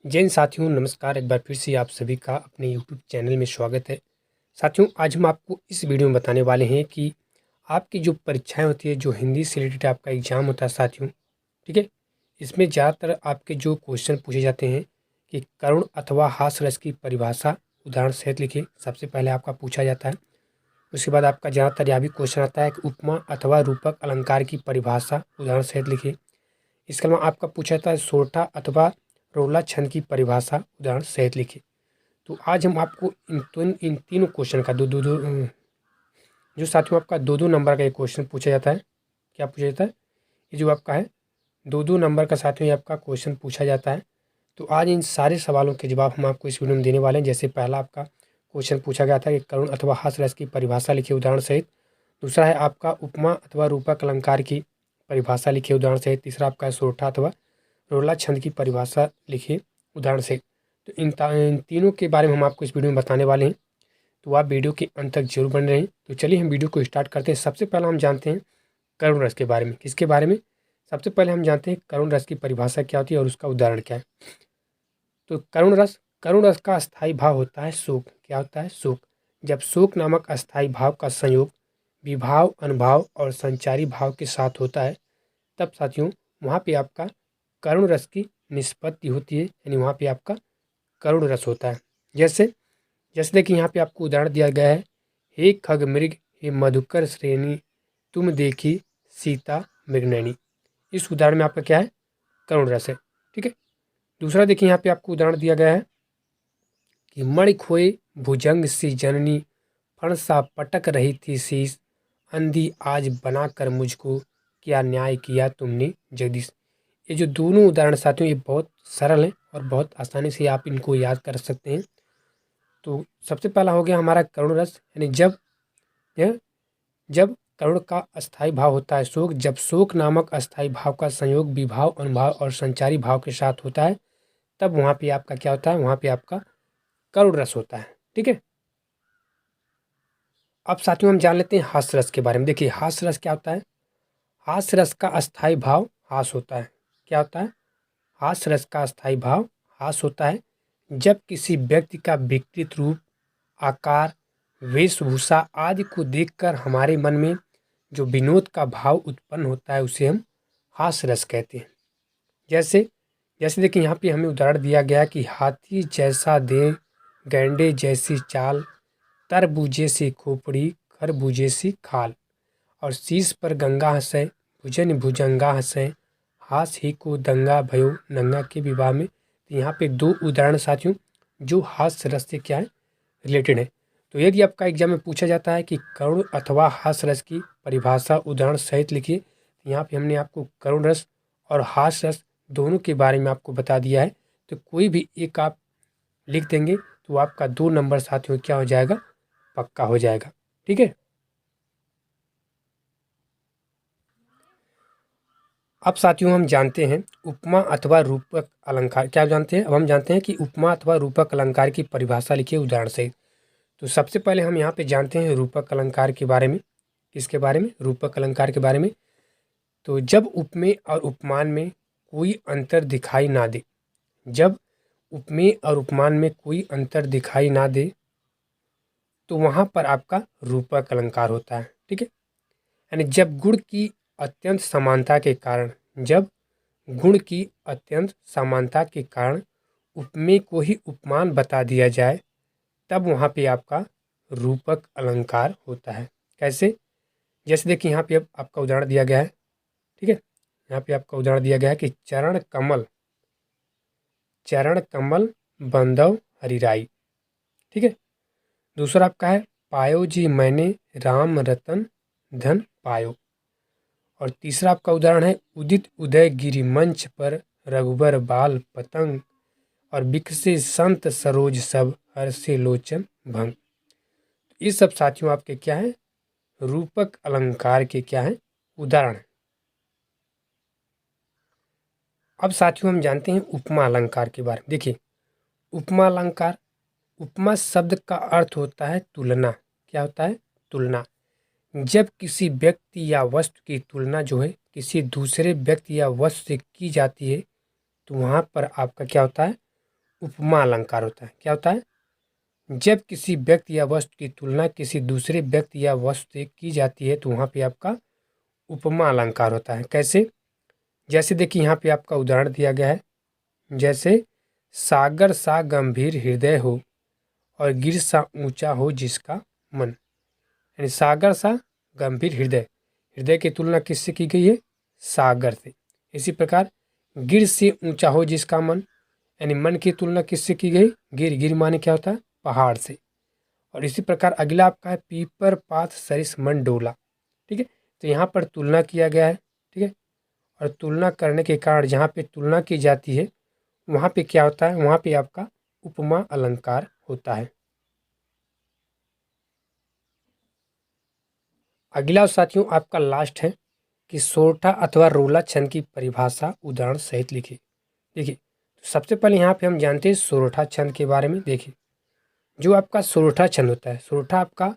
जैन साथियों नमस्कार। एक बार फिर से आप सभी का अपने यूट्यूब चैनल में स्वागत है। साथियों आज हम आपको इस वीडियो में बताने वाले हैं कि आपकी जो परीक्षाएं होती है, जो हिंदी से रिलेटेड आपका एग्ज़ाम होता है साथियों, ठीक है, इसमें ज़्यादातर आपके जो क्वेश्चन पूछे जाते हैं कि करुण अथवा हास्य रस की परिभाषा उदाहरण सहित लिखिए। सबसे पहले आपका पूछा जाता है। उसके बाद आपका ज़्यादातर यह भी क्वेश्चन आता है कि उपमा अथवा रूपक अलंकार की परिभाषा उदाहरण सहित लिखिए। इसके अलावा आपका पूछा जाता है सोरठा अथवा रोला छंद की परिभाषा उदाहरण सहित लिखिए। तो आज हम आपको इन तीनों क्वेश्चन का दो जो साथियों आपका दो नंबर का एक क्वेश्चन पूछा जाता है। क्या पूछा जाता है? ये जो आपका है दो नंबर का साथियों ये आपका क्वेश्चन पूछा जाता है। तो आज इन सारे सवालों के जवाब हम आपको इस वीडियो में देने वाले हैं। जैसे पहला आपका क्वेश्चन पूछा गया था कि करुण अथवा हास्य रस की परिभाषा लिखिए उदाहरण सहित। दूसरा है आपका उपमा अथवा रूपक अलंकार की परिभाषा लिखिए उदाहरण सहित। तीसरा आपका है सोरठा अथवा रोला छंद की परिभाषा लिखिए उदाहरण से। तो इन तीनों के बारे में हम आपको इस वीडियो में बताने वाले हैं, तो आप वीडियो के अंत तक जरूर बने रहें। तो चलिए हम वीडियो को स्टार्ट करते हैं। सबसे पहला हम जानते हैं करुण रस के बारे में। किसके बारे में? सबसे पहले हम जानते हैं करुण रस की परिभाषा क्या होती है और उसका उदाहरण क्या है। तो करुण रस का अस्थायी भाव होता है शोक। क्या होता है? शोक। जब शोक नामक अस्थायी भाव का संयोग विभाव, अनुभाव और संचारी भाव के साथ होता है, तब साथियों वहाँ पे आपका करुण रस की निष्पत्ति होती है, यानी वहाँ पे आपका करुण रस होता है। जैसे जैसे देखिए यहाँ पे आपको उदाहरण दिया गया है, हे खग मृग हे मधुकर श्रेणी तुम देखी सीता मृगनयनी। इस उदाहरण में आपका क्या है? करुण रस है। ठीक है। दूसरा देखिए यहाँ पे आपको उदाहरण दिया गया है कि मणि खोए भुजंग सी जननी फणसा पटक रही थी शीश अंधी आज बनाकर मुझको क्या न्याय किया तुमने जगदीश। ये जो दोनों उदाहरण साथियों ये बहुत सरल हैं और बहुत आसानी से आप इनको याद कर सकते हैं। तो सबसे पहला हो गया हमारा करुण रस, यानी जब करुण का अस्थायी भाव होता है शोक, जब शोक नामक अस्थायी भाव का संयोग विभाव, अनुभाव और संचारी भाव के साथ होता है, तब वहाँ पे आपका क्या होता है? वहाँ पे आपका करुण रस होता है। ठीक है। अब साथियों हम जान लेते हैं हास्य रस के बारे में। देखिए हास्य रस क्या होता है? हास्य रस का अस्थायी भाव हास होता है। क्या होता है? हास्य रस का अस्थायी भाव हास होता है जब किसी व्यक्ति का विकृत रूप, आकार, वेशभूषा आदि को देखकर हमारे मन में जो विनोद का भाव उत्पन्न होता है उसे हम हास्य रस कहते हैं। जैसे जैसे देखिए यहाँ पे हमें उदाहरण दिया गया कि हाथी जैसा देह, गैंडे जैसी चाल, तरबूजे सी खोपड़ी, खरबूजे सी खाल, और शीश पर गंगा हंसै, भुजन भुजंगा हंसै, हास ही को दंगा भयो नंगा के विवाह में। तो यहाँ पे दो उदाहरण साथियों जो हास्य रस से क्या है? रिलेटेड है। तो यदि आपका एग्जाम में पूछा जाता है कि करुण अथवा हास्य रस की परिभाषा उदाहरण सहित लिखिए, तो यहाँ पे हमने आपको करुण रस और हास्य रस दोनों के बारे में आपको बता दिया है। तो कोई भी एक आप लिख देंगे तो आपका 2 नंबर साथियों क्या हो जाएगा? पक्का हो जाएगा। ठीक है। अब साथियों हम जानते हैं उपमा अथवा रूपक अलंकार। क्या जानते हैं? अब हम जानते हैं कि उपमा अथवा रूपक अलंकार की परिभाषा लिखिए उदाहरण से। तो सबसे पहले हम यहाँ पे जानते हैं रूपक अलंकार के बारे में। किसके बारे में? रूपक अलंकार के बारे में। तो जब उपमेय और उपमान में कोई अंतर दिखाई ना दे, जब उपमेय और उपमान में कोई अंतर दिखाई ना दे तो वहाँ पर आपका रूपक अलंकार होता है। ठीक है। यानी जब गुण की अत्यंत समानता के कारण, जब गुण की अत्यंत समानता के कारण उपमेय को ही उपमान बता दिया जाए, तब वहाँ पे आपका रूपक अलंकार होता है। कैसे? जैसे देखिए यहाँ पे अब आपका उदाहरण दिया गया है। ठीक है। यहाँ पे आपका उदाहरण दिया गया है कि चरण कमल बंधव हरिराई। ठीक है। दूसरा आपका है पायो जी मैंने राम रतन धन पायो। और तीसरा आपका उदाहरण है उदित उदय गिरि मंच पर रघुबर बाल पतंग और बिकसे संत सरोज सब हर्षे लोचन भंग। ये सब साथियों आपके क्या है? रूपक अलंकार के क्या है? उदाहरण है। अब साथियों हम जानते हैं उपमा अलंकार के बारे में। देखिए उपमा अलंकार, उपमा शब्द का अर्थ होता है तुलना। क्या होता है? तुलना। जब किसी व्यक्ति या वस्तु की तुलना जो है किसी दूसरे व्यक्ति या वस्तु से की जाती है तो वहाँ पर आपका क्या होता है? उपमा अलंकार होता है। क्या होता है? जब किसी व्यक्ति या वस्तु की तुलना किसी दूसरे व्यक्ति या वस्तु से की जाती है तो वहाँ पे आपका उपमा अलंकार होता है। कैसे? जैसे देखिए यहाँ पे आपका उदाहरण दिया गया है, जैसे सागर सा गंभीर हृदय हो और गिर सा ऊंचा हो जिसका मन। यानी सागर सा गंभीर हृदय, हृदय की तुलना किससे की गई है? सागर से। इसी प्रकार गिर से ऊंचा हो जिसका मन, यानी मन की तुलना किससे की गई? गिर, गिर माने क्या होता है? पहाड़ से। और इसी प्रकार अगला आपका है पीपर पात सरिस मन डोला। ठीक है, तो यहाँ पर तुलना किया गया है। ठीक है, और तुलना करने के कारण जहाँ पे तुलना की जाती है वहाँ पे क्या होता है? वहाँ पे आपका उपमा अलंकार होता है। अगला साथियों आपका लास्ट है कि सोरठा अथवा रोला छंद की परिभाषा उदाहरण सहित लिखिए। देखिए, तो सबसे पहले यहाँ पे हम जानते हैं सोरठा छंद के बारे में। देखिए, जो आपका सोरठा छंद होता है, सोरठा आपका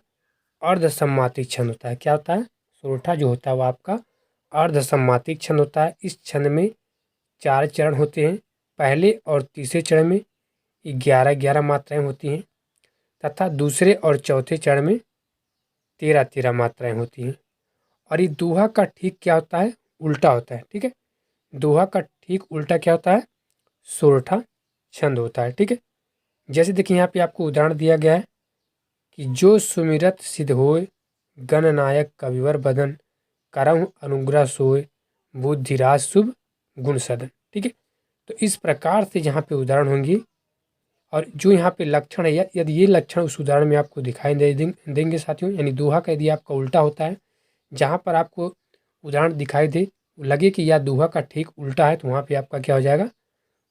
अर्धसम्मातिक छंद होता है। क्या होता है? सोरठा जो होता है वो आपका अर्धसम्मातिक छंद होता है। इस छंद में 4 चरण होते हैं। पहले और तीसरे चरण में 11-11 मात्राएं होती हैं तथा दूसरे और चौथे चरण में 13-13 मात्राएं होती हैं। और ये दोहा का ठीक क्या होता है? उल्टा होता है। ठीक है, दोहा का ठीक उल्टा क्या होता है? सोरठा छंद होता है। ठीक है, जैसे देखिए यहाँ पे आपको उदाहरण दिया गया है कि जो सुमिरत सिद्ध होय गणनायक कविवर बदन करहु अनुग्रह सोय बुद्धिराज शुभ गुण सदन। ठीक है, तो इस प्रकार से यहाँ पे उदाहरण होंगे और जो यहाँ पे लक्षण है यदि ये लक्षण उस उदाहरण में आपको दिखाई देंगे साथियों, यानी दोहा का यदि आपका उल्टा होता है, जहाँ पर आपको उदाहरण दिखाई दे लगे कि यह दोहा का ठीक उल्टा है, तो वहाँ पे आपका क्या हो जाएगा?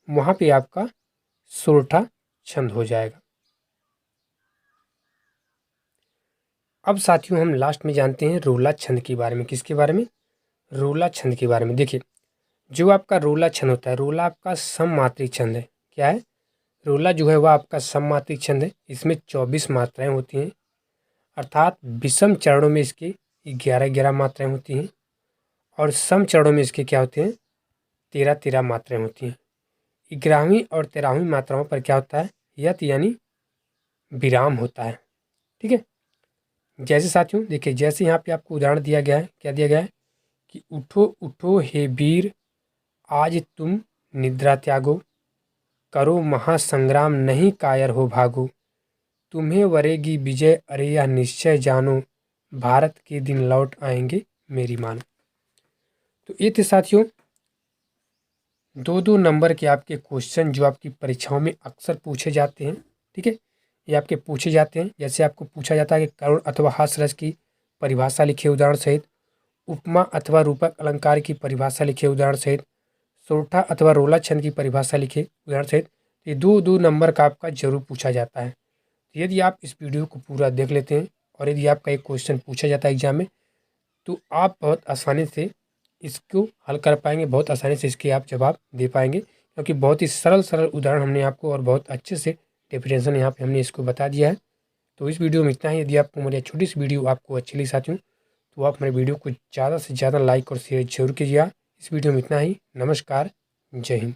वहाँ पे आपका सोरठा छंद हो जाएगा। अब साथियों हम लास्ट में जानते हैं रोला छंद के बारे में। किसके बारे में? रोला छंद के बारे में। देखिए, जो आपका रोला छंद होता है, रोला आपका सममात्रिक छंद है। क्या है? रोला जो है वह आपका सममात्रिक छंद है। इसमें 24 मात्राएं होती हैं, अर्थात विषम चरणों में इसकी 11-11 मात्राएं होती हैं और सम चरणों में इसके क्या होते हैं? 13-13 मात्राएं होती हैं। 11वीं और 13वीं मात्राओं पर क्या होता है? यत यानी विराम होता है। ठीक है, जैसे साथियों देखिए, जैसे यहाँ पे आपको उदाहरण दिया गया है, क्या दिया गया है कि उठो उठो हे वीर आज तुम निद्रा त्यागो, करो महासंग्राम नहीं कायर हो भागो, तुम्हें वरेगी विजय अरे यह निश्चय जानो, भारत के दिन लौट आएंगे मेरी मानो। तो ये थे साथियों 2-2 नंबर के आपके क्वेश्चन जो आपकी परीक्षाओं में अक्सर पूछे जाते हैं। ठीक है, ये आपके पूछे जाते हैं। जैसे आपको पूछा जाता है कि करुण अथवा हास्य रस की परिभाषा लिखिए उदाहरण सहित, उपमा अथवा रूपक अलंकार की परिभाषा लिखिए उदाहरण सहित, सोरठा अथवा रोला छंद की परिभाषा लिखिए उदाहरण सहित। ये 2-2 नंबर का आपका जरूर पूछा जाता है। तो यदि आप इस वीडियो को पूरा देख लेते हैं और यदि आपका एक क्वेश्चन पूछा जाता है एग्जाम में, तो आप बहुत आसानी से इसको हल कर पाएंगे, बहुत आसानी से इसके आप जवाब दे पाएंगे, क्योंकि बहुत ही सरल सरल उदाहरण हमने आपको और बहुत अच्छे से डेफिनेशन यहाँ पे हमने इसको बता दिया है। तो इस वीडियो में इतना ही। यदि आपको मेरी छोटी सी वीडियो आपको अच्छी लगी साथियों, तो आप मेरे वीडियो को ज़्यादा से ज़्यादा लाइक और शेयर जरूर कीजिएगा। इस वीडियो में इतना ही। नमस्कार, जय हिंद।